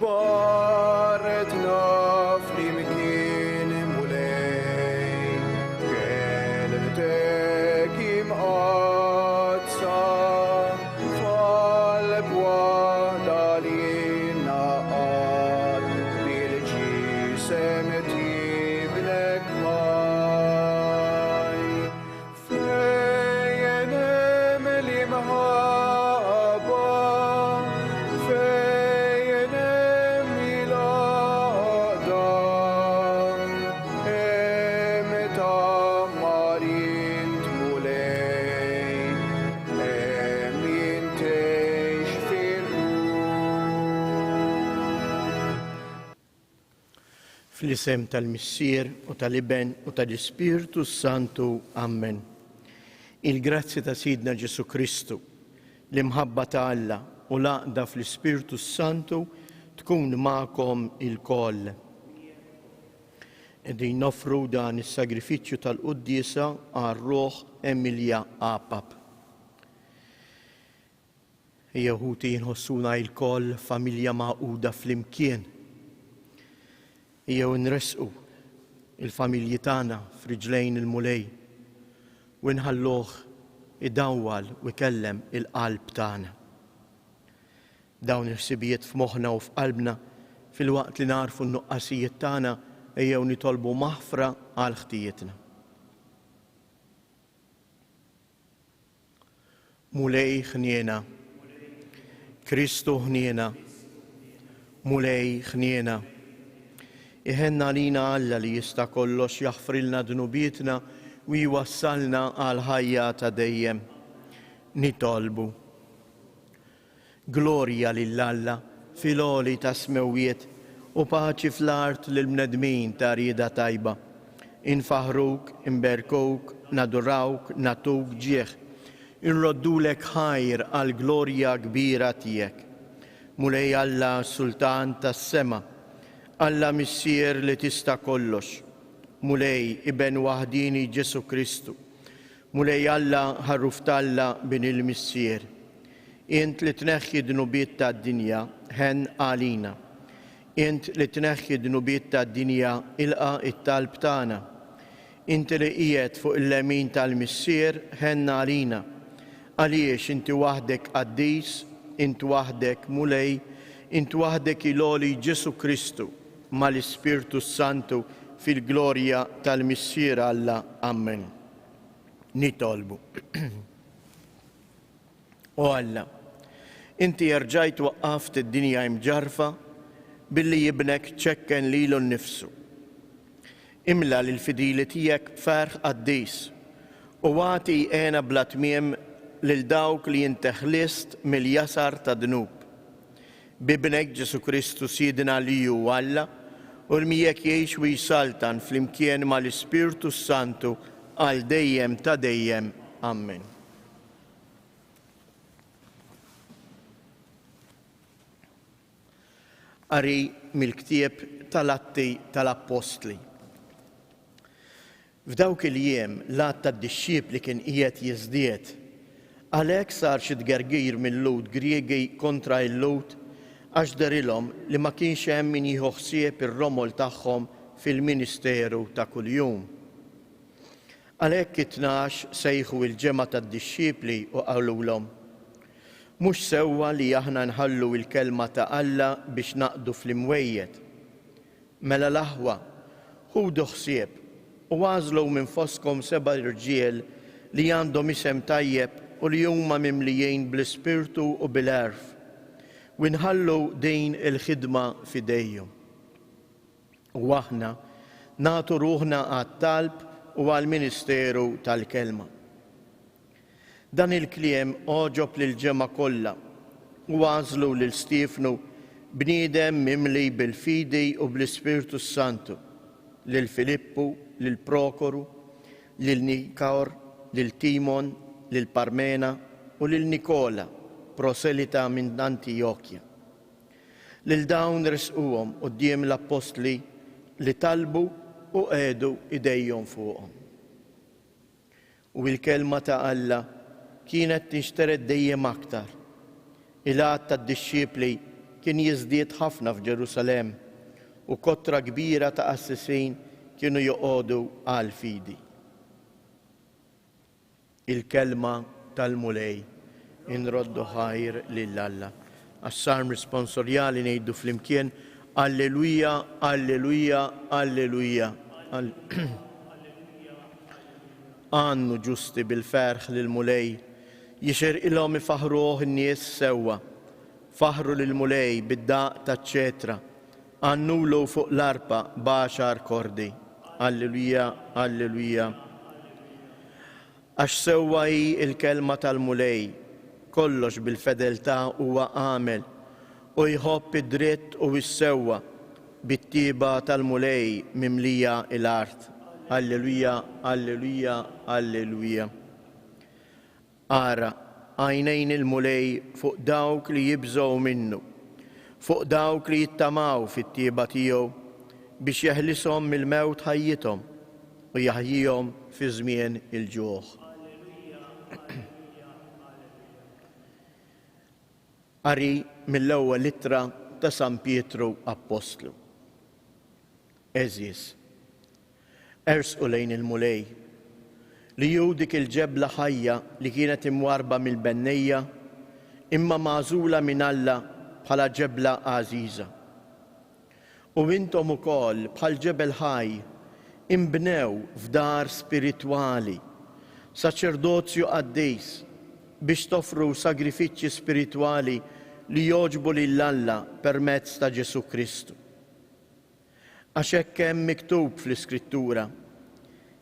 جبارتنا flimkien mulej kelmtek imqazza f'qalb waħda li naqad bil-ġisem tiblek ħaj fejn hemm l-imħabba fejn hemm il-għaqda hemm tamarin tmulej hemm jintejx Fl-isem tal-Missier u tal-Iben u tal-Ispirtu Santu. Amen. Il-grazzi ta' Sidna Ġesu Kristu, l-imħabba ta' Alla u l-għaqda fl-Ispirtu Santu tkun ma'kom il-koll. Qegħdin nofru dan is-sagrifiċċju tal-Qudiesa għar-Ruħ Emilja Apap. Ejja ħuti nħossuna il-koll familja maquda fl-imkien. Ejjew nresqu il-familji tagħna f'riġlejn il-mulej u nħalluh idawwal u jkellem il-qalb tagħna. Dawn il-ħsibijiet f'moħħna u f'qalbna fil-waqt li narfu n-nuqqasijiet tagħna ejjew nitolbu maħfra għal ħtijietna. Mulej ħniena, Kristu ħniena, mulej ħniena. Iħenna lina Alla li jista' kollox jaħfrilna dnubietna u jwassalna għal ħajja ta' dejjem. Nitolbu. Glorja lill-Alla fil-għoli ta' smewiet u paċi fl-art lill-bnedmin ta' rieda tajba. Infaħruk, imberkuk, nadurawk, natuk ġieħ. Inroddulek ħajr għal glorja kbira tiegħek. Mulej Alla Sultan tas-sema, Alla Missier li tista' kollox, mulej Iben waħdini Ġesu Kristu, mulej Alla ħarruf talla bin il-Missier. Int li tneħħi dnubiet tad-dinja ħen għalina. Int li tneħħi dnubiet tad-dinja ilqa it-talb tagħna. Int li qiegħed fuq il-lemin tal-Missier ħen għalina. Għaliex inti waħdek qaddis, int waħdek mulej, int waħdek il-għoli Ġesu Kristu mal-Ispirtu Santu fil-glorja tal-Missier Alla. Amen. Nitolbu. O Alla, inti rġajt waqqaft id-dinja imġarfa billi jibnek ċekken lilu nnifsu. Imla l-fidili tiegħek b'ferħ qaddis u għati għena bla tmiem lil dawk li inti ħlist mill-jasar ta' dnub. Bibnek Ġesu Kristu Sidna li hu Alla u l-mijek jgħix u jisaltan fl-imkien mal-Ispirtu Santu għal dejjem ta' dejjem. Amen. Qari mill-ktieb tal-Atti tal-Apostli. F'dawk il-jiem l-att tad-dixxiepli kien qiegħed jiżdied. Għalhekk sar xi tgergir mill-Lud Griegi kontra l-Lud għax darilhom li ma kienx hemm min jieħu ħsieb ir-romol tagħhom fil-ministeru ta' kuljum. Għalhekk it-tnax sejħu l-ġemgħa tad-dixxiepli u qalulhom: mhux sewwa li aħna nħallu l-kelma ta' Alla biex naqdu fl-imwejjed. Mela l-aħwa, ħudu ħsieb u għażlu minn foskom 7 irġiel li għandhom isem tajjeb u li huma mimlijin bl-Ispirtu u bil-għerf, u nħallu din il-ħidma f'idejhom. U aħna nagħtu ruħna għat-talb u għall-ministeru tal-kelma. Dan il-kliem oġob lill-ġemgħa kollha u għażlu lil Stiefnu bniedem mimli bil-fidi u bl-Ispirtu Santu, lil Filippu, lil Prokoru, lil Nikawr, lil Timon, lil Parmena u lil Nikola, proselita minn Antiochia. Lil dawn resquhom quddiem l-Apostli li talbu u għedu idejhom fuqhom. U l-kelma ta' Alla kienet tinxtered dejjem aktar. Il-għad tad-dixxiepli kien jiżdied ħafna f'Ġerusalemm u kottra kbira ta' qassisin kienu joqogħdu għal fidi. Il-kelma tal-mulej inroddu ħajr lil Alla. Għas-sarm responsorjali ngħidu flimkien Alleluja, Alleluja, Alleluja. Għannu ġusti bil-ferħ lil-mulej jixer ilhom ifaħruh in-nies sewwa. Faħru lil-mulej bid-daq taċ-ċetra. Għannulu fuq l-arpa baxar kordi. Alleluja, Alleluja. Għax sewwa hi il-kelma tal-mulej, kollox bil-fedeltà huwa għamel u jħobb id-dritt u s-sewwa bit-tieba tal-mulej mimlija l-art. Alleluja, Alleluja, Alleluja. Ara għajnejn il-mulej fuq dawk li jibżgħu minnu, fuq dawk li jittamaw fit-tieba tiegħu biex jeħlishom mill-mewt ħajjithom u jaħjihom fi żmien il-ġuħ. Qari mill-ewwel littra ta' San Pietru Apostlu. Eżis, ersqu lejn il-mulej li hu dik il-ġebla ħajja li kienet imwarba mill-bennejja imma magħżula minn Alla bħala ġebla għażiża. U intom ukoll bħal ġebel ħaj imbnew f'dar spiritwali, saċerdozju qaddejs biex toffru sagrifiċċji spiritwali li jogħġbu lill-Alla permezz ta' Ġesu Kristu. Għax hekk hemm miktub fl-Iskrittura,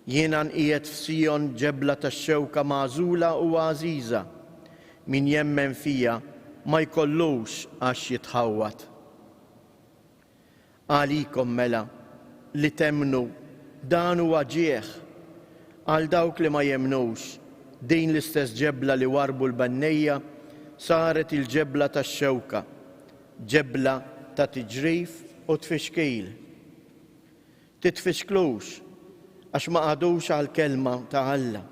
jiena nqiegħed f'Sion ġebla tax-xewka magħżula u għażiża, min jemmen fija ma jkollux għax jitħawwat. Għalikom mela li temnu dan huwa ġieħ, għal dawk li ma jemnux din l-istess ġebla li warbu l-bannejja saret il-ġebla tax-xewka, ġebla ta' tiġrif u tfixkil. Titfixklux għax ma għadux għal kelma ta' Alla.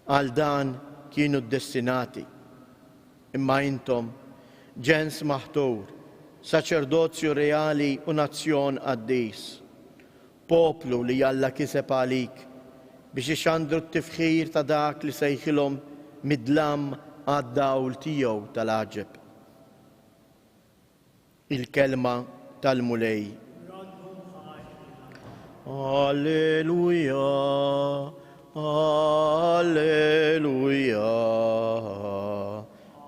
Għal dan kienu ddestinati. Imma intom ġens maħtur, saċerdozju reali u nazzjon qaddis, poplu li Alla kiseb għalik biex ixandru t-tifħir ta' dak li sejħilhom midlam għad-dawl tiegħu tal-għaġeb. Il-kelma tal-mulej. Alleluja, Alleluja,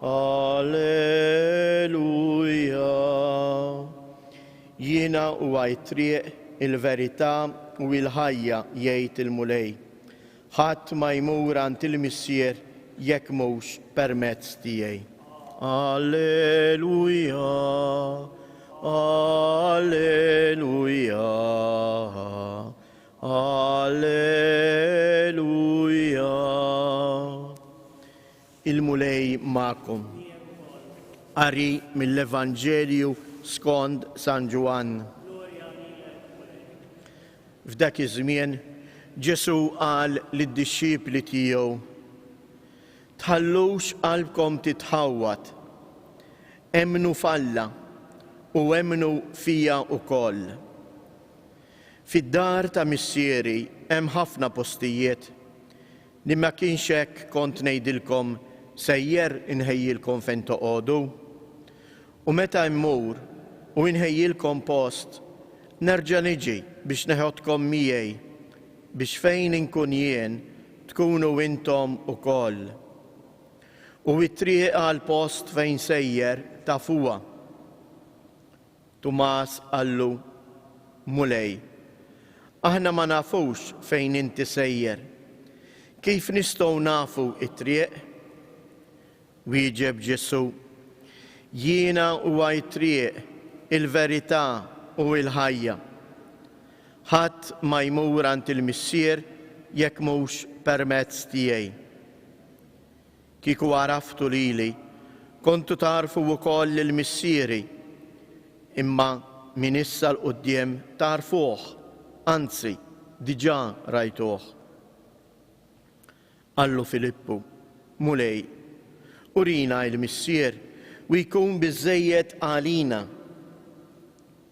Alleluja. Jiena huwa t-triq, il-verità u l-ħajja jgħid il-mulej. Ħadd ma jmur għand il-missier jekk mhux permezz tiegħi. Alleluja, Alleluja, Alleluja. Il-mulej magħkom. Qari mill-Evanġelju skont San Ġwann. F'dak iż-żmien Ġesu qal lid-dixxipli tiegħu: tħallux qalbkom titħawwat, emnu f'Alla u emnu fija wkoll. Fid-dar ta' missieri hemm ħafna postijiet li ma kienx hekk kont ngħidilkom sejjer inħejjilkom fejn toqgħodu. U meta mmur u inħejjilkom post, nerġa' niġi biex neħodkom miegħi biex fejn inkun jien tkunu intom ukoll. U t-triq għal post fejn sejjer tafuha. Tumas qallu: mulej, aħna ma nafux fejn inti sejjer. Kif nistgħu nafu t-triq? Wieġeb Ġesu: jiena huwa t-triq, il-verità u l-ħajja. Ħadd ma jmur għand il-missier jekk mhux permezz tiegħi. Kieku għaraftu lili, kontu tarfu wkoll il-missieri, imma min issa l-qudiem tarfuh, anzi diġà rajtuh. Qallu Filippu: mulej, urina il-missier u jkun biżżejjed għalina.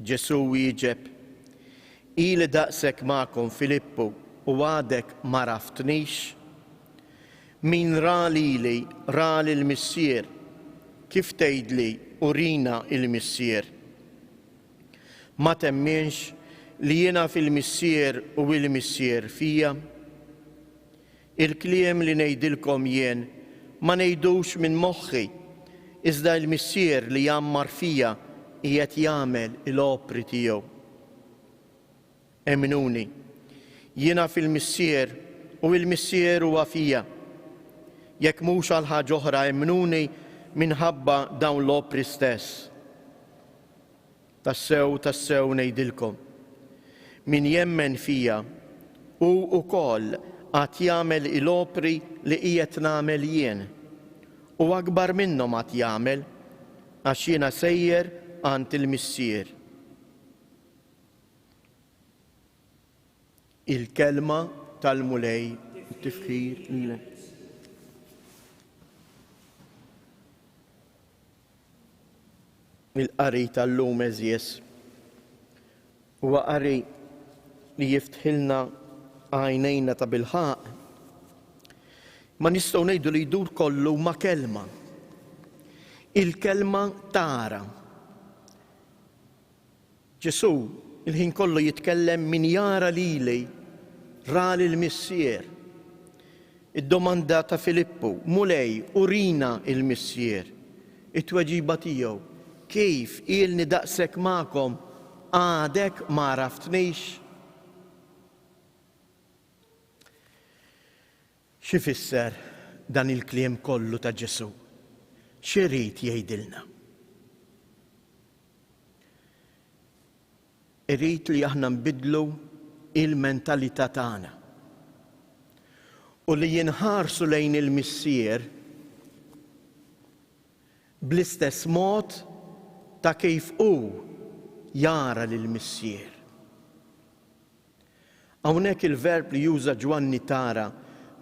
Ġesu wieġeb: ili daqshekk magħkom Filippu u għadek ma raftnix? Min ra lili ra lill-Missier, kif tgħidli urina il-Missier? Ma temminx li jiena fil-Missier u il-Missier fija? Il-kliem li ngħidilkom jien ma ngħidux minn moħħi, iżda l-Missier li jammar fija qiegħed jagħmel il-opri tiegħu. Emnuni, jiena fil-Missier u l-Missier huwa fija. Jekk mhux għal ħaġa oħra emnuni minħabba dawn l-opri stess. Tassew ngħidilkom, min jemmen fija u wkoll għad jagħmel il-opri li qiegħed nagħmel jien, u akbar minnhom għad jagħmel għax jiena sejjer għand il-Missier. Il-kelma tal-mulej tifħir lilek. Il-qari tal-lum eżjes huwa qari li jiftħilna għajnejna ta' bilħaq. Ma nistgħu ngħidu li jdur kollu ma' kelma. Il-kelma tara. Ġesu il-ħin kollu jitkellem min jara lili ra lill-Missier. Id-domanda ta' Filippu: mulej, urina il-Missier. It-tweġiba tiegħu: kif ilni daqshekk magħkom għadek ma raftnix? Xi fisser dan il-kliem kollu ta' Ġesu? X'irid jgħidilna? Irid li aħna nbidlu il-mentalità tagħna u li jinħarsu lejn il-Missier bl-istess mod ta' kif hu jara lill-Missier. Hawnhekk il-verb li juża Ġwanni tara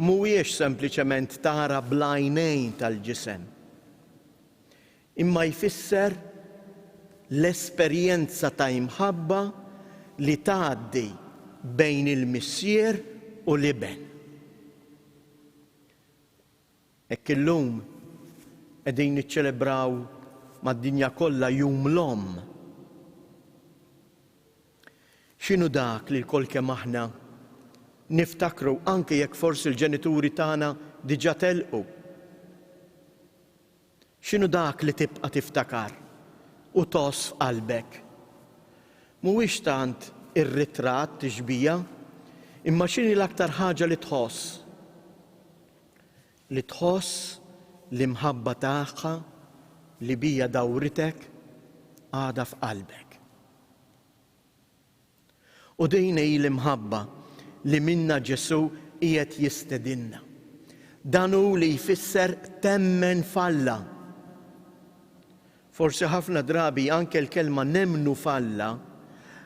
mhuwiex sempliċement tara bl-għajnejn tal-ġisem, imma jfisser l-esperjenza ta' imħabba li tgħaddi bejn il-Missier u l-iben. Hekk illum qegħdin niċċelebraw mad-dinja kollha jum l-Omm. X'inhu dak li l-kol kemm aħna niftakru anke jekk forsi l-ġenituri tagħna diġà telqu? X'inhu dak li tibqa' tiftakar u toss f'qalbek? Mhuwiex tant ir-ritratt tixbija, imma x'inhi l-aktar ħaġa li tħoss? Li tħoss l-imħabba tagħha li bija dawritek għadha f'qalbek. U din hi l-imħabba li minna Ġesu qiegħed jistedinna. Dan hu li jfisser temmen falla. Forsi ħafna drabi anke l-kelma nemnu falla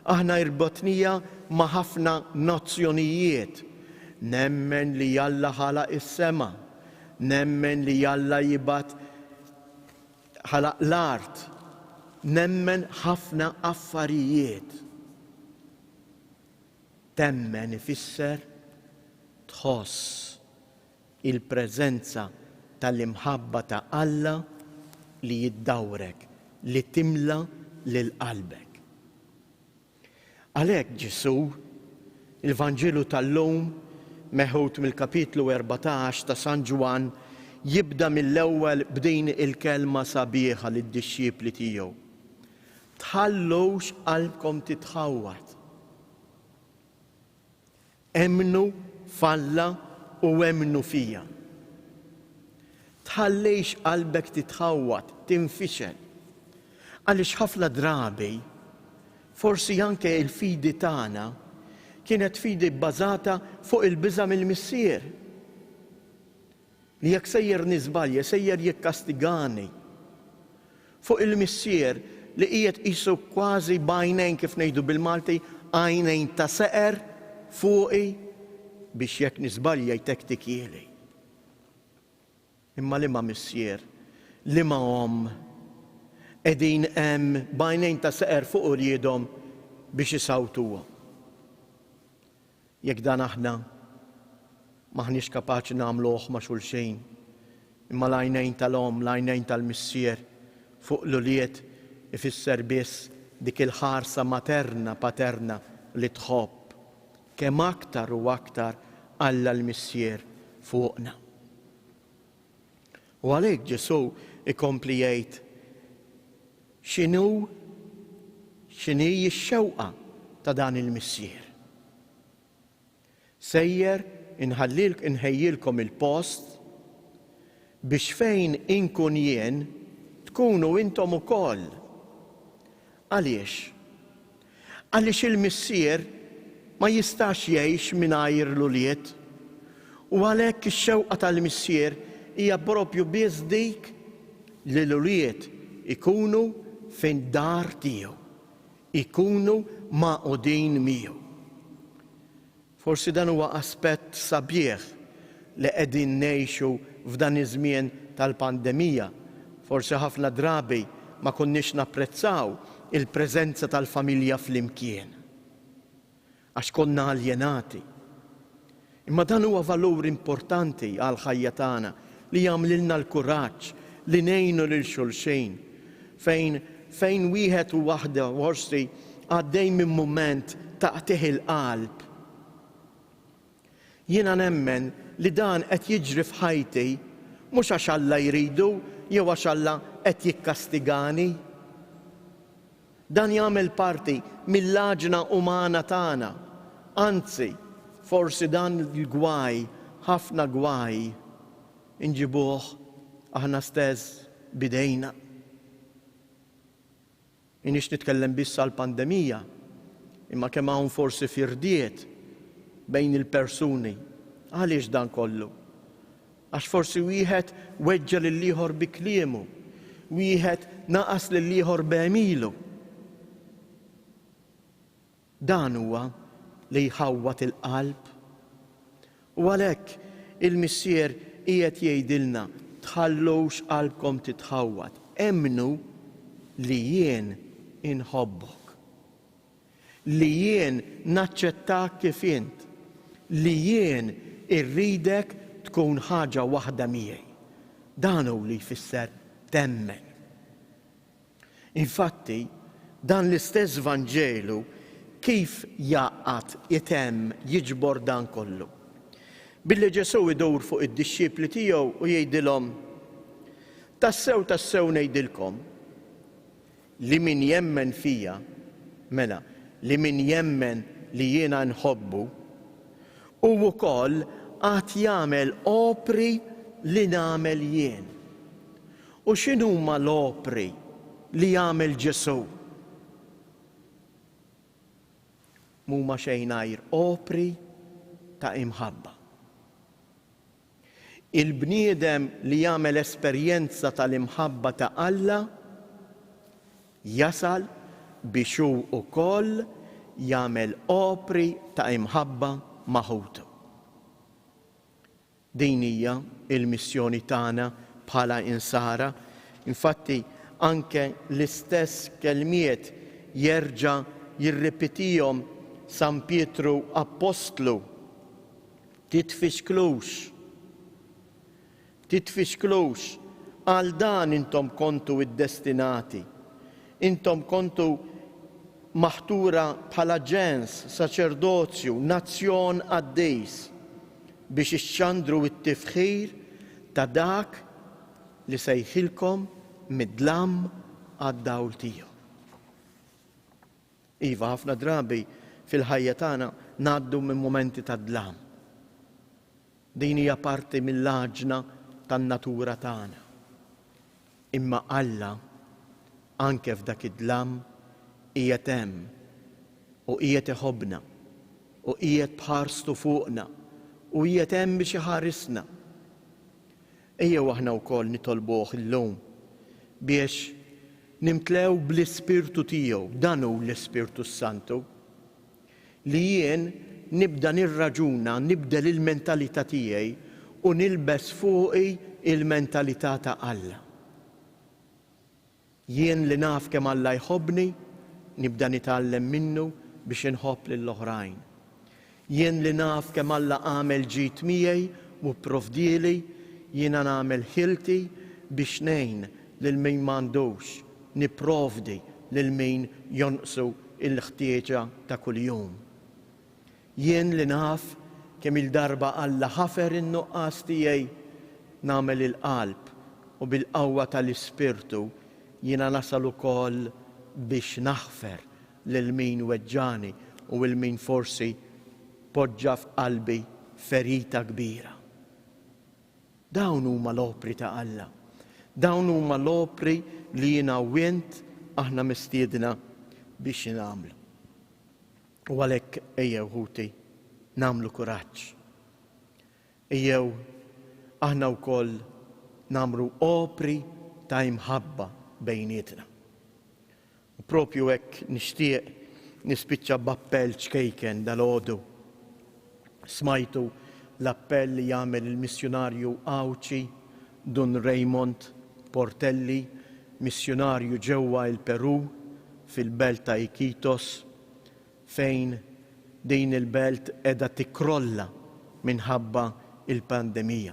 aħna irbotnija ma' ħafna nozzjonijiet. Nemmen li Alla ħalaq is-sema, nemmen li Alla jibgħat ħalaq l-art, nemmen ħafna affarijiet. Temmen ifisser tħoss il-preżenza tal-imħabba ta' Alla li jiddawrek, li timla lil qalbek. Għalhekk Ġesu, il-Vanġilu tal-lum meħud mill-kapitlu 14 ta' San Ġwan jibda mill-ewwel b'din il-kelma sabiħa lid-dixxiepli tiegħu. Tħallux qalbkom titħawwat. Emnu falla u emnu fija. Tħallejx qalbek titħawwat, tinfixel. Għaliex ħafna drabi forsi anke il-fidi tagħna kienet fidi bbażata fuq il-biża' mill-Missier. Li jekk sejjer niżbalja, sejjer jikkastigani. Fuq il-Missier li qiegħed qisu kważi b'għajnejn kif ngħidu bil-Malti, għajnejn ta' seqer fuqi biex jekk niżbalja jtektik jieli. Imma liema Missier, liema Omm qegħdin hemm bajnejn ta' seqer fuq uliedhom biex isawtuhom. Jekk dan aħna maħniex kapaċi nagħmluh ma' xulxejn, imma l-għajnejn tal-om, l-għajnejn tal-missier fuq l-ulied ifisser biss dik il-ħarsa materna paterna li tħobb kemm aktar u aktar Alla l-missier fuqna. U għalhekk Ġesu ikompli jgħid x'inhi x-xewqa ta' dan il-missier. Sejjer inħejjilkom il-post biex fejn inkun jien tkunu intom ukoll. Għaliex? Għaliex il-missier ma jistax jgħix mingħajr l-ulied u għalhekk ix-xewqa tal-missier hija proprju biss dik li l-ulied ikunu fin dar tiegħu, ikunu maqudin miegħu. Forsi dan huwa aspett sabiħ li qegħdin ngħixu f'dan iż-żmien tal-pandemija. Forsi ħafna drabi ma konniex napprezzaw il-preżenza tal-familja flimkien għax konna aljenati. Imma dan huwa valur importanti għal ħajja tagħna li jagħmlilna l-kuraġġ li ngħinu lil xulxejn fejn wieħed u waħda forsi għaddej minn mument taqtih il-qalb. Jiena nemmen li dan qed jiġri f'ħajti mhux għax Alla jridu jew għax Alla qed jikkastigani. Dan jagħmel parti mill-laġna umana tagħna. Anzi, forsi dan il-gwaj, ħafna gwaj, inġibuh aħna stess bidejna. Inix nitkellem biss għall-pandemija, imma kemm hawn forsi firdiet bejn il-persuni. Għaliex dan kollu? Għax forsi wieħed weġġa' lill-ieħor bi kliemu, wieħed naqas lill-ieħor b'għemilu. Dan huwa li jħawwat il-qalb. U għalhekk il-missier qiegħed jgħidilna tħallux qalbkom titħawwad. Emmnu li jien inħobbok. Li jien naċċettak kif int. Li jien irridek tkun ħaġa waħda miegħi. Dan hu li jfisser temmen. Infatti, dan l-istess Vanġelu kif jaqgħad itemm jiġbor dan kollu. Billi Ġesu idur fuq id-dixxiepli tiegħu u jgħidilhom tassew ngħidilkom li min jemmen fija, mela, li min jemmen li jiena nħobbu u wkoll għad jagħmel opri li nagħmel jien. U x'inhuma l-opri li jagħmel Ġesu? Mhuma xejn għajr opri ta' imħabba. Il-bniedem li jagħmel esperjenza tal-imħabba ta' Alla jasal biex hu wkoll jagħmel opri ta' imħabba maħutu. Din hija l-missjoni tagħna bħala insara. Infatti anke l-istess kelmiet jerġa' jirripetihom San Pietru Apostlu. Titfixklux, għal dan intom kontu id-destinati. Intom kontu maħtura bħala ġens, saċerdozju, nazzjon għaddejs biex ixxandru it-tifħir ta' dak li sejħilkom mid-dlam għad-dawl tiegħu. Iva, ħafna drabi fil-ħajja tagħna ngħaddu minn momenti ta' dlam. Din hija parti mill-laġna tan-natura tagħna. Imma Alla anke f'dak id-dlam qiegħed hemm u qiegħed iħobbna u qiegħed bħarstu fuqna u qiegħed hemm biex iħarisna. Ejjew aħna wkoll nitolbuh illum biex nimtlew bl-Ispirtu tiegħu, dan hu l-Ispirtu Santu, li jien nibda nirraġuna, nibdel il-mentalità tiegħi u nilbes fuqi il-mentalità ta' Alla. Jien li naf kemm Alla jħobbni, nibda nitgħallem minnu biex inħobb lill-oħrajn. Jien li naf kemm Alla għamel ġid miegħi u pprovdieli, jiena nagħmel ħilti biex ngħin lil min m'għandux, nipprovdi lil min jonqsu l-ħtieġa ta' kuljum. Jien li naf kemm il-darba Alla ħafer in-nuqqas tiegħi nagħmel il-qalb u bil-qawwa tal-Ispirtu jiena nasal ukoll biex naħfer lil min weġġani u lil min forsi poġġa f'qalbi ferita kbira. Dawn huma l-opri ta' Alla. Dawn huma l-opri li jiena wint aħna mistiedna biex nagħmlu. U għalhekk ejjew ħuti nagħmlu kuraġġ. Ejjew aħna wkoll nagħmlu opri ta' imħabba bejnietna. U propju hekk nixtieq nispiċċa b'appell ċkejken dal-għodu. Smajtu l-appell li jagħmel il-missjonarju Awċi Don Raymond Portelli, missjonarju ġewwa il-Peru fil-belt ta' Iquitos, fejn din il-belt qiegħda tikkrolla minħabba il-pandemija.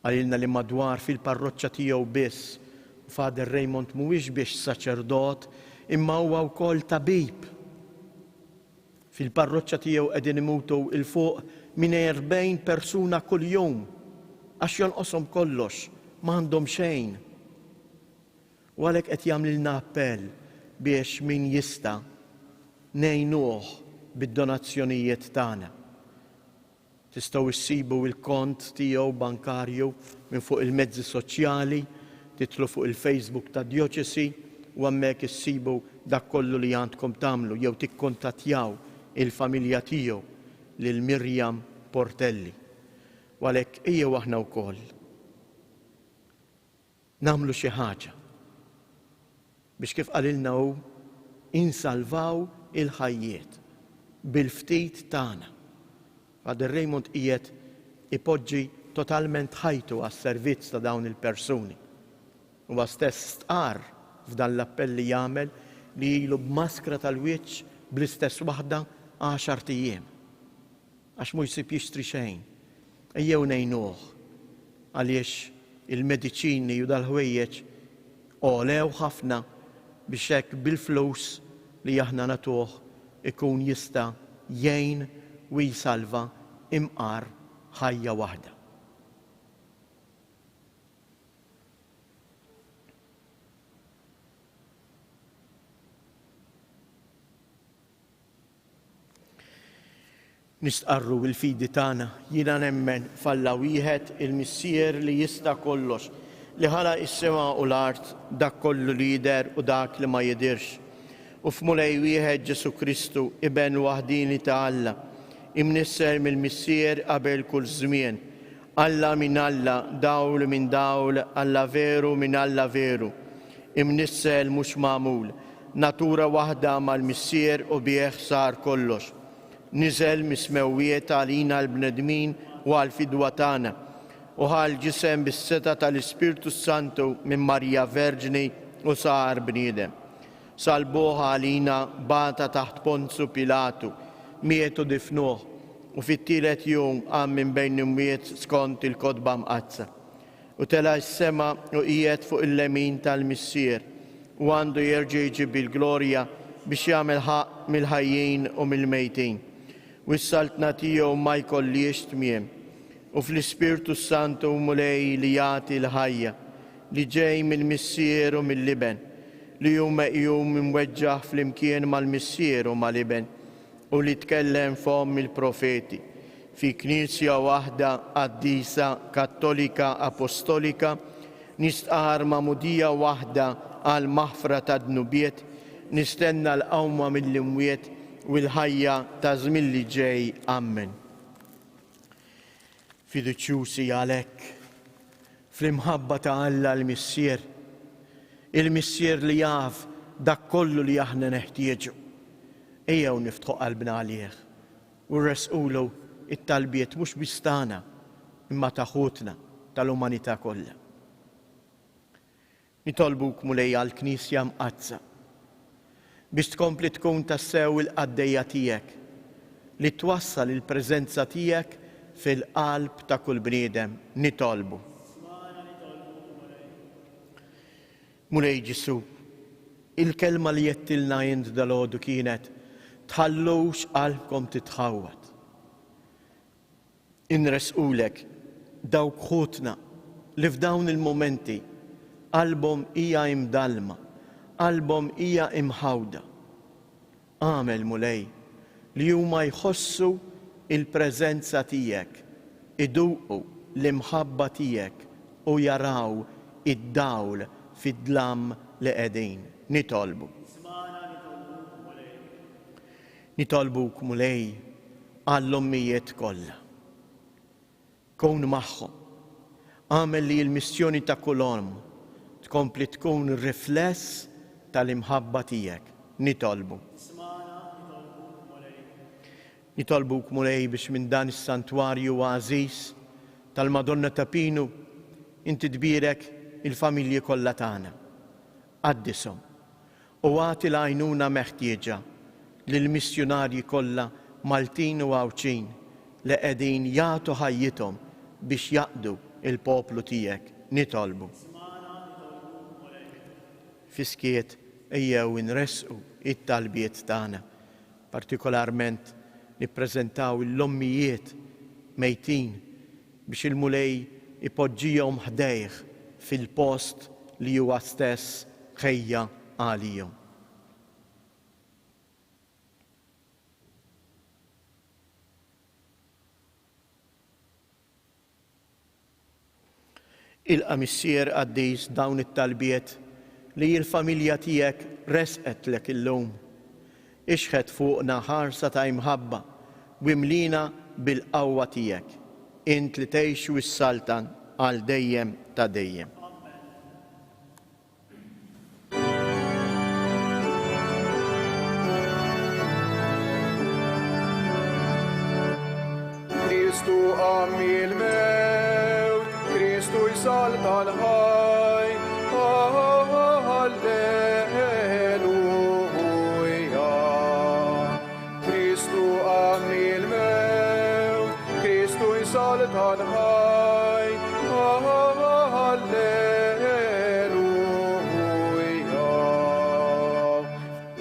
Għalilna li madwar fil-parroċċa tiegħu biss Father Raymond mhuwiex biex saċerdot imma huwa wkoll tabib. Fil-parroċċa tiegħu qegħdin imutu il fuq minn 40 persuna kuljum għax jonqoshom kollox, m'għandhom xejn. U għalhekk qed jagħmlilna appell biex min jista' ngħinuh bid-donazzjonijiet tagħna. Tistgħu issibu l-kont tiegħu bankarju minn fuq il-mezzi soċjali, titlu fuq il-Facebook ta' Djoċesi u hemmhekk issibu dak kollu li għandkom tagħmlu jew tikkuntattjaw il-familja tiegħu lil Mirjam Portelli. U għalhekk ejjew aħna wkoll nagħmlu xi ħaġa biex kif qalilna hu insalvaw il-ħajjiet bil-ftit tagħna. Father Raymond qiegħed ipoġġi totalment ħajtu għas-servizz ta' dawn il-persuni. Huwa stess stqar f'dan l-appell li jagħmel li ilu b'maskra tal-wiċċ bl-istess waħda 10 ijiem. Għax mhu jsib jixtri xejn. Ejjew ngħinuh għaliex il-mediċini u dal-ħwejjeġ għolew ħafna biex hekk bil-flus li aħna nagħtuh ikun jista' jgħin u jsalva imqar ħajja waħda. Nistqarru bil-fidi tagħna jiena nemmen f'Alla wieħed il-Missier li jista' kollox li ħalaq is-sema u l-art dak kollu li jidher u dak li ma jidirx. U f'Mulej wieħed Ġesu Kristu iben waħdini ta' Alla, imnisser mill-Missier qabel kull żmien. Alla minn Alla, dawl minn dawl, Alla veru minn Alla veru. Imnissel mhux magħmul, natura waħda mal-Missier u bih sar kollox. Niżel mismewwiet għalina l-bnedmin u għal-fidwa tagħna u ħal ġisem bis-seta tal-Ispirtu Santu minn Marija Verġni u sar bniedem. Salbuh għalina bata taħt Ponzu Pilatu, mietu difnuh u fit-tielet jum qam minn bejn imwiet skont il-kotba mqazza. U tela s-sema u qiegħed fuq il-lemin tal-Missier u għandu jerġa' jiġi bil-glorja biex jagħmel ħaq mill-ħajjin u mill-mejtin. U s-saltna tiegħu ma jkollix tmiem. U fl-Ispirtu Santu mulej li jagħti l-ħajja li ġej mill-Missier u mill-Liben li huma jum imweġġaħ flimkien mal-Missier u mal-Liben u li tkellem fom il-profeti fi Knisja waħda qaddisa Kattolika Apostolika nistqar ma'mudija waħda għal maħfra ta' dnubiet nistenna l-qawma mill-imwiet u l-ħajja ta' żmien li ġej. Amen. Fiduċjusi għalhekk fl-imħabba ta' Alla l-Missier, il-Missier li jaf dak kollu li aħna neħtieġu. Ejjew niftħu qalbna għalih u nresqulu it-talbiet mhux biss tagħna imma ta' ħutna tal-umanità kollha. Nitolbuk mulej għal-Knisja mqazza biex tkompli tkun tassew il-qaddejja tiegħek li twassal il-preżenza tiegħek fil-qalb ta' kull bniedem. Nitolbu. Mulej Ġisu, il-kelma li jettilna jint dal-għodu kienet tħallux qalbkom titħawwad. Inresqulek dawk ħutna li f'dawn il-momenti qalbhom hija imdalma, qalbhom hija imħawda. Għamel mulej li huma jħossu il-preżenza tiegħek, iduqu l-imħabba tiegħek u jaraw id-dawl fid-dlam li qegħdin. Nitolbu. Nitolbuk mulej għall-ommijiet kollha. Kun magħhom. Għamel li l-missjoni ta' kull tkompli tkun rifless tal-imħabba tiegħek. Nitolbu. Nitolbuk mulej biex minn dan is-santwarju għażiż tal-Madonna ta' Pinu inti tbierek il-familji kollha tagħna. Qaddishom u għati l-għajnuna meħtieġa lill-missjonarji kollha Maltin u Għawċin li qegħdin jagħtu ħajjithom biex jaqdu il-poplu tiegħek. Nitolbu. Fiskiet ejjew inresqu it-talbiet tagħna, partikolarment nippreżentaw l-ommijiet mejtin biex il-mulej ipoġġihom ħdejh fil-post li huwa stess ħejja għalihom. Il-qamissier Qaddis dawn it-talbiet li l-familja tiegħek resqetlek illum. Ixħed fuqna ħarsa ta' imħabba u imlina bil-qawwa tiegħek. Int li tgħix wis-saltan għal dejjem ta' dejjem. Kristu għamil mewt, Kristu jsalta l-ħaj, Alleluja. Kristu għamil mewt, Kristu jsalta l-ħaj, Alleluja.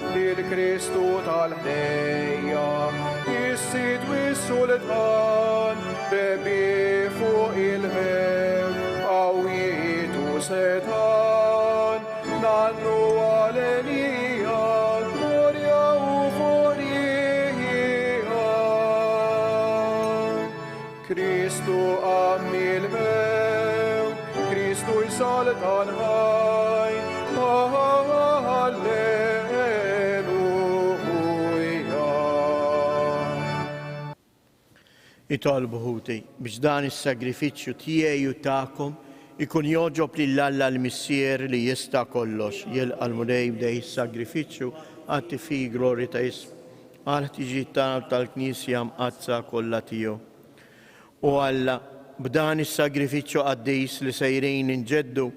Lil-Kristu tal-ħdejja jissid wis-sultan, bebi fuq il-mewt qawwiet u setan, nannu għalenija, glorja u forija. Kristu għammil mewt, Kristu jsalta l-ħaj, Nitolbu ħuti biex dan is-sagrifiċċju tiegħi u tagħkom ikun joġob lill-Alla l-missier li jista' kollox jilqa' l-mulej bdej is-sagrifiċċju għatti fi glorja ta' ism għal ħtiġijiet tagħna tal-Knisja mqazza kollha tiegħu. U Alla b'dan is-sagrifiċċju Qaddis li sejrin inġeddu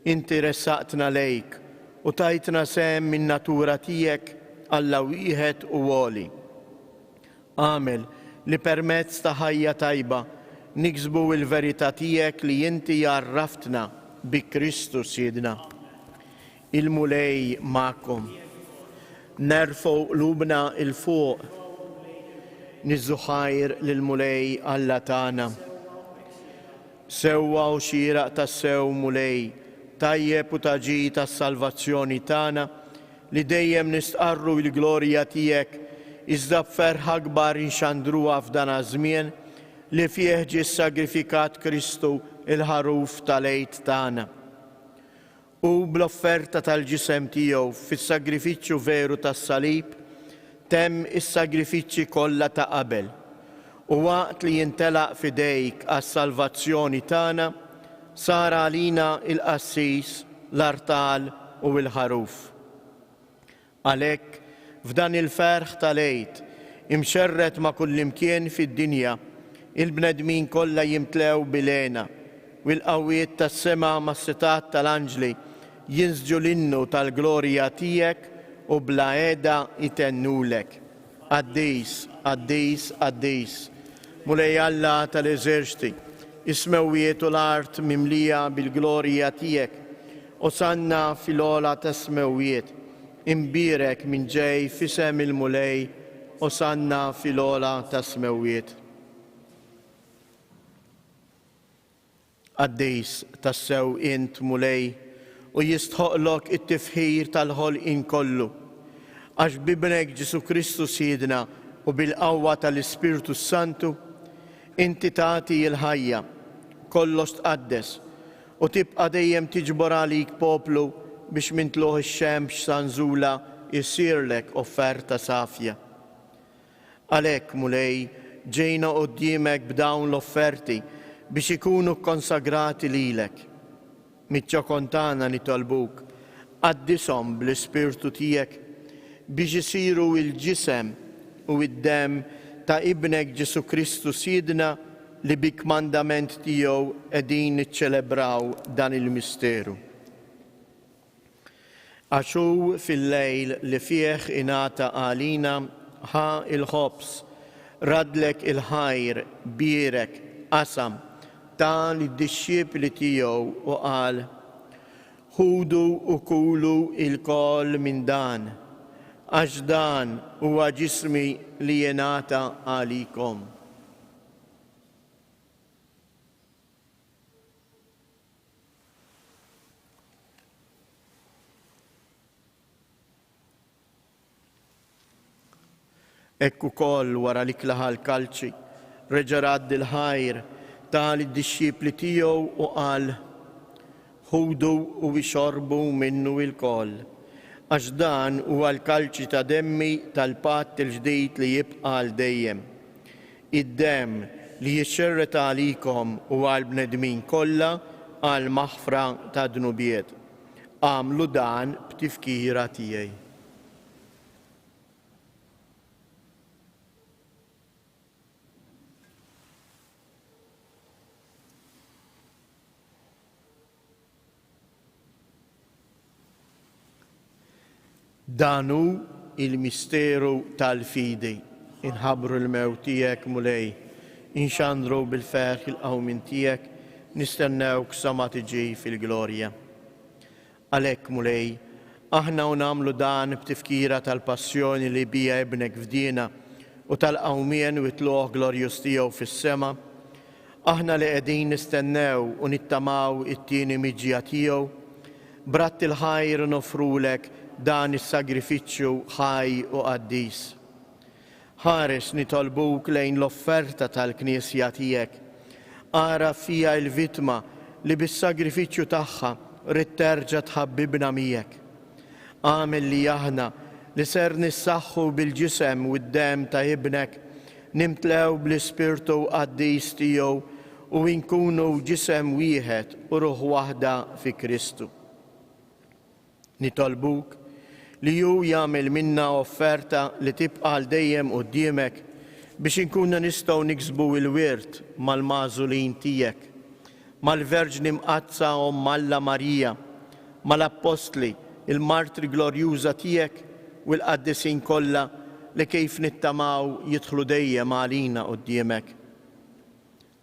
inti ressaqtna lejk u tajtna sehem min natura tiegħek Alla wieħed u għoli. Għamel li permezz ta' ħajja tajba niksbu il-verità tiegħek li inti jarraftna bi Kristu Sidna. Il-mulej magħkom. Nerfgħu qlubna il-fuq. Niżżu ħajr lill-mulej Alla tagħna. Sewwa u xieraq tas-sew mulej, tajjeb u taġi tas-salvazzjoni tagħna li dejjem nistqarru l-glorja tiegħek iżda b'ferħa kbar inxandruha f'dan żmien li fih ġie sagrifikat Kristu il-ħaruf tal-għid tagħna. U bl-offerta tal-ġisem tiegħu fis-sagrifiċċju veru tas-salib temm is-sagrifiċċji kollha ta' qabel. U waqt li jintelaq f'idejk għas-salvazzjoni tagħna sar għalina il-qassis, l-artal u l-ħaruf. Għalhekk f'dan il-ferħ tal-għid imxerret ma' kullimkien fid-dinja il-bnedmin kollha jimtlew bilena u l-qawwiet tas-sema mas-setat tal-anġli jinsġu l-innu tal-glorja tijek u bla eda itennulek. Addis, addis, addis. Mulej Alla tal-eżerċti, ismewiet u l-art mimlija bil-glorja tijek, Osanna fil-ola ta' smewiet, imbirek minn ġej fisem il-mulej, Osanna fil-ola ta' smewiet. Għaddejs tassew int mulej u jistħoqlok it-tifħir tal-ħolqin kollu, għax bibnek Ġesu Kristu sidna u bil-qawwa tal-Ispiritu Santu, inti tagħti il-ħajja, kollox tqaddes, u tibqa' dejjem tiġbor għalik poplu biex mintluħ ix-xemx sanżula jissirlek offerta safja. Għalhekk mulej ġejna quddiemek b'dawn l-offerti biex ikunu konsagrati lilek. Miċ-ċokontana nitolbuk, qaddishom bl-Ispirtu tiegħek biex isiru il-ġisem u id-dem ta' ibnek Ġesu Kristu sidna li bik mandament tiegħu qegħdin niċċelebraw dan il-misteru. Għaxu fil-lejl li fih ingħata għalina ħa il-ħobs, radlek il-ħajr, birek, qasam, ta' lid-dixxiepli tiegħu u qal: ħudu u kulu il-kol minn dan, għax dan huwa ġismi li jingħata għalikom. Ekku koll wara li klaħal kalċi, reġa' radd il-ħajr ta' lid-dixxiepli tiegħu u qal: ħudu u ixorbu minnu il-koll, għax dan huwa l-kalċi ta' demmi tal-patt il-ġdid li jibqa' għal dejjem. Id-demm li jixxerret għalikom u għal bnedmin kollha għal maħfra ta' dnubiet. Għamlu dan b'tifkira tiegħi. Danu il-misteru tal-fidi, inħabru l-mewt tiegħek mulej, inxandru bil-ferħ il-qawmin tiegħek, nistennewk sa ma tiġi fil-glorja. Għalhekk mulej, aħna u nagħmlu dan b'tifkira tal-passjoni li bija ibnek fdina u tal-qawmien u tluq glorjus tiegħu fis-sema, aħna li qegħdin nistennew u nittamaw it-tieni miġja tiegħu, bratt il-ħajr nofrulek dan is-sagrifiċċju ħaj u qaddis. Ħares nitolbuk lejn l-offerta tal-Knisja tiegħek. Ara fija l-vittma li bis-sagrifiċċju tagħha rid terġa' tħabbibna miegħek. Għamel li aħna li ser nissaħħu bil-ġisem u d-dem ta' ibnek, nimtlew bl-Ispirtu qaddis tiegħu u nkunu ġisem wieħed u ruħ waħda fi Kristu. Nitolbuk li ju jagħmel minna offerta li tibqa' għal dejjem quddiemek biex inkunu nistgħu niksbu l-wirt mal-magħżulin tiegħek, mal-Verġni mqazza Omm Alla Marija, mal-Apostli, il-Martri glorjuża tiegħek u l-qaddisin kollha li kif nittamaw jidħlu dejjem għalina quddiemek.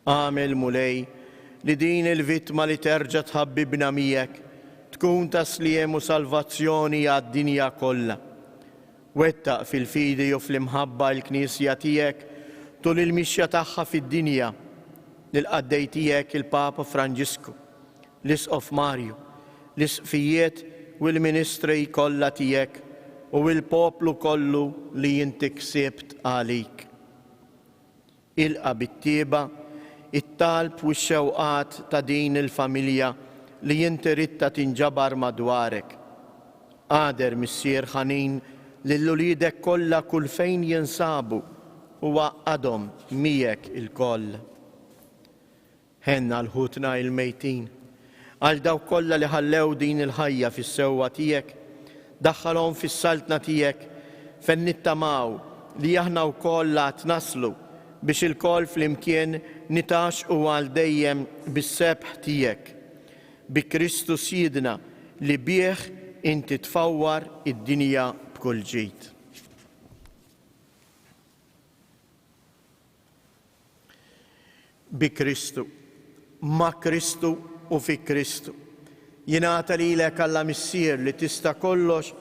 Għamel mulej li din il-vittma li terġa' tħabbibna miegħek tkun tasliem u salvazzjoni għad-dinja kollha. Wettaq fil-fidi u fl-imħabba l-Knisja tiegħek tul il-mixja tagħha fid-dinja lil qaddej tiegħek il-Papa Franġisku, l-Isqof Marju, l-Isqfijiet u l-Ministri kollha tiegħek u l-poplu kollu li inti ksibt għalik. Ilqa bit-tieba it-talb u x-xewqat ta' din il-familja li jinti ritta tinġabar madwarek. Għader missier ħanin lill-ulidek kollha kull fejn jinsabu u għadhom miegħek il-koll. Ħenna l-ħutna il-mejtin, għal daw kollha li ħallew din il-ħajja fis-sewwa tiegħek, daħħalhom fis-saltna tiegħek fejn nittamaw li aħna wkoll għad naslu biex il-koll flimkien nitaxqu għal dejjem bis-sebħ tiegħek. Bi Kristu sidna li bih inti tfawwar id-dinja b'kull ġid. Bi Kristu, ma' Kristu u fi Kristu. Jingħata lilek Alla Missier li tista' kollox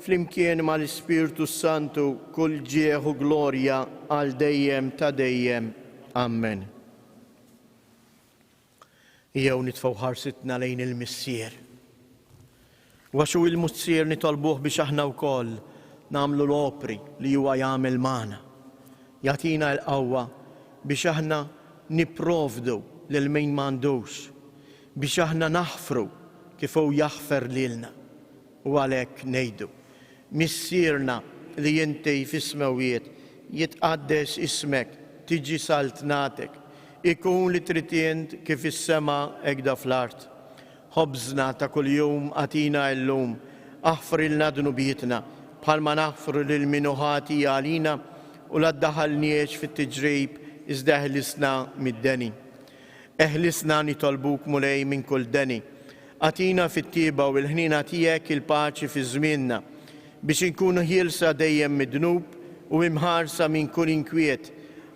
flimkien mal-Ispirtu Santu kull ġieħ u glorja għal dejjem ta' dejjem. Amen. Jew nitfgħu ħarsitna lejn il-Missier. Waxu il-Missier nitolbuh biex aħna wkoll nagħmlu l-opri li huwa jagħmel magħna. Jagħtina l-qawwa biex aħna nipprovdu lil min m'għandux, biex aħna naħfru kif hu jaħfer lilna. U għalhekk ngħidu, Missierna li inti fis-smawiet jitqaddes ismek, tiġi saltnatek, ikun li trid int kif is-sema hekk fl-art. Ħobżna ta' kuljum għatina llum, aħfrilna dnubietna bħalma naħfru lil min ħati għalina u la ddaħħalniex fit-tiġrib iżda eħlisna mid-deni. Eħlisna nitolbuk mulej minn kull deni. Għatina fit-tieba u l-ħnina tiegħek il-paċi fi żmienna biex inkunu ħielsa dejjem mid-dnub u imħarsa minn kull inkwiet.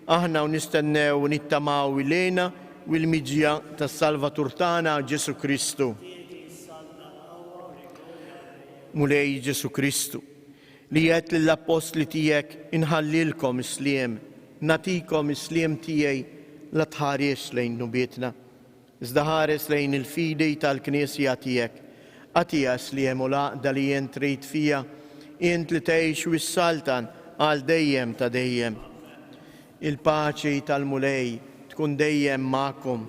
Aħna u nistennew u nittamaw ilejna u l-miġja tas-Salvatur tagħna Ġesu Kristu. Mulej Ġesu Kristu li qed lill-apostli tiegħek inħallilkom isliem, natikom isliem tiegħi la tħares lejn nubietna. Iżda ħares lejn il-fidi tal-Knisja tiegħek. Għatija isliem u laqda li jien trid fija, int li tgħix u s-saltan għal dejjem ta' dejjem. Il-paċi tal-mulej tkun dejjem magħkom.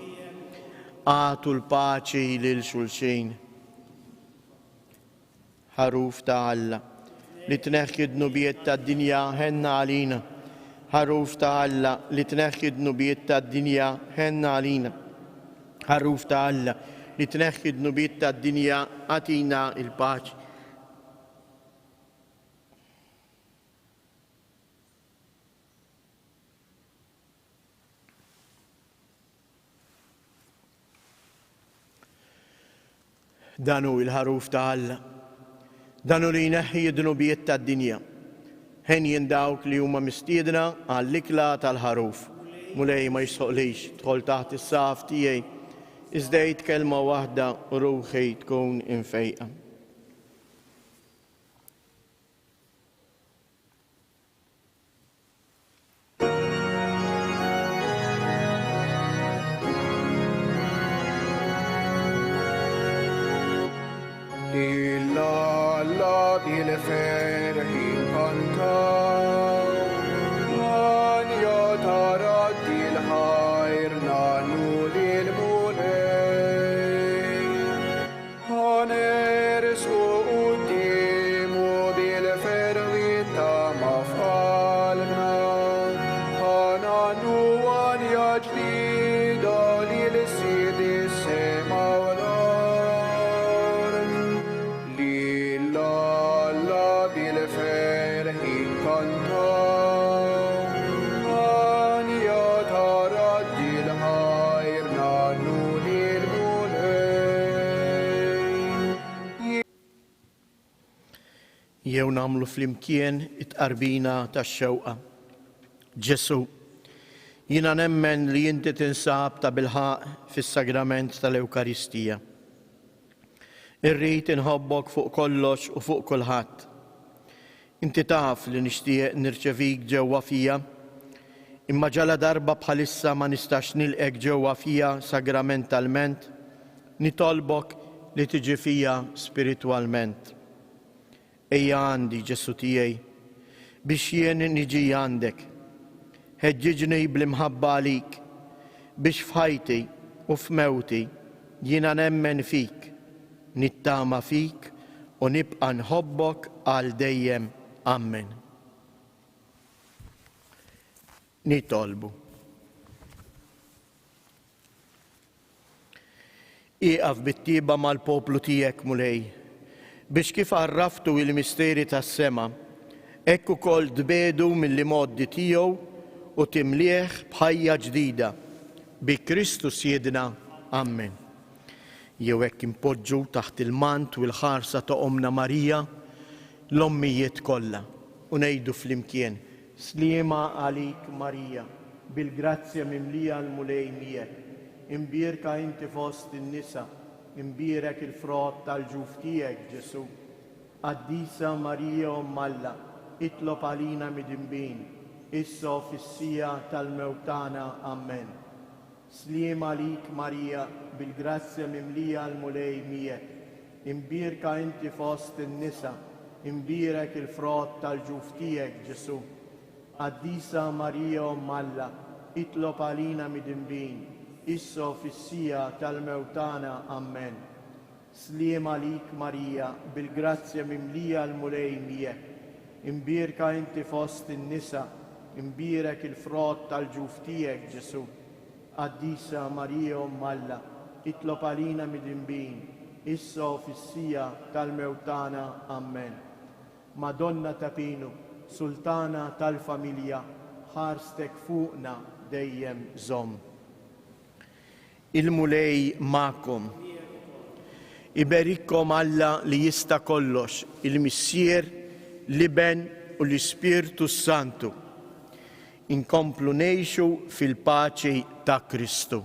Għatu l-paċi lil xulxin. Ħaruf ta' Alla li tneħħi d-nubiet tad-dinja ħenna għalina. Ħaruf ta' Alla li tneħħi d-nubiet tad-dinja ħenna għalina. Ħaruf ta' Alla li tneħħi d-nubiet tad-dinja għatina il-paċi. Danu il-ħaruf ta' Alla, danu li jneħħi d-nubiet tad-dinja. Ħen jindawk li huma mistiedna għall-ikla tal-ħaruf. Mulej ma jisħoqlix tħol taħt is-saf tiegħi, iżda kelma waħda u ruħi tkun infejqa. Alla bil-ferħi kantaw, man jatarat il-ħajr nanu lil-mulej. Ħanersu quddiemu bil-ferħi ta' mafalna, ħananu għalja ġdida lil-sidi sema jew nagħmlu flimkien it-qarbina tax-xewqa. Ġesu, jiena nemmen li inti tinsab ta' bilħaq fis-sagrament tal-Ewkaristija. Irrid inħobbok fuq kollox u fuq kulħadd. Inti taf li nixtieq nirċevik ġewwa fija, imma ġala darba bħalissa ma nistax nilqek ġewwa fija sagramentalment, nitolbok li tiġi fija spiritwalment. Ejja għandi Ġesu tiegħi biex jien niġi għandek. Ħeġġiġni bl-imħabba għalik biex f'ħajti u f'mewti jiena nemmen fik, nittama fik u nibqa' nħobbok għal dejjem. Amen. Nitolbu. Iqaf bit-tieba mal-poplu tiegħek mulej biex kif għarraftu il-misteri tas-sema, hekk ukoll tbedu mill-modi tiegħu u timlieħ b'ħajja ġdida. Bi Kristu Siedna. Amen. jew hekk impoġġu taħt il-mant u l-ħarsa ta' Omna Marija l-ommijiet kollha u ngħidu flimkien Sliema għalik Marija, bil-grazzja mimlija l-mulej miegħek, imbierka inti fost in-nisa, imbierek il-frott tal-ġuf tiegħek Ġesu. Qaddisa Marija Omm Alla, itlob għalina mid-imbien, issa u fis-sija tal-mewtana. Amen. Sliema għalik Marija, bil-grazzja mimlija l-mulej miegħek, imbierka inti fost in-nisa, imbierek il-frott tal-ġuf tiegħek Ġesu. Qaddisa Marija Omm Alla, itlob għalina mid-imbien, issa u fis-sija tal-mewtana. Amen. Sliema għalik Marija, bil-grazzja mimlija l-mulej miegħek, imbierka inti fost in-nisa, imbierek il-frott tal-ġuf tiegħek Ġesu. Qaddisa Marija Omm Alla, itlob għalina mid-imbien, issa u fis-sija tal-mewtana. Amen. Madonna ta' Pinu, Sultana tal-familja, ħarstek fuqna dejjem żomm. Il-mulej ma'kom. Iberikkom Alla li jista' kollox, il-Missier, l-Iben u l-Ispirtu Santu. Inkomplu ngħixu fil-paċi ta' Kristu.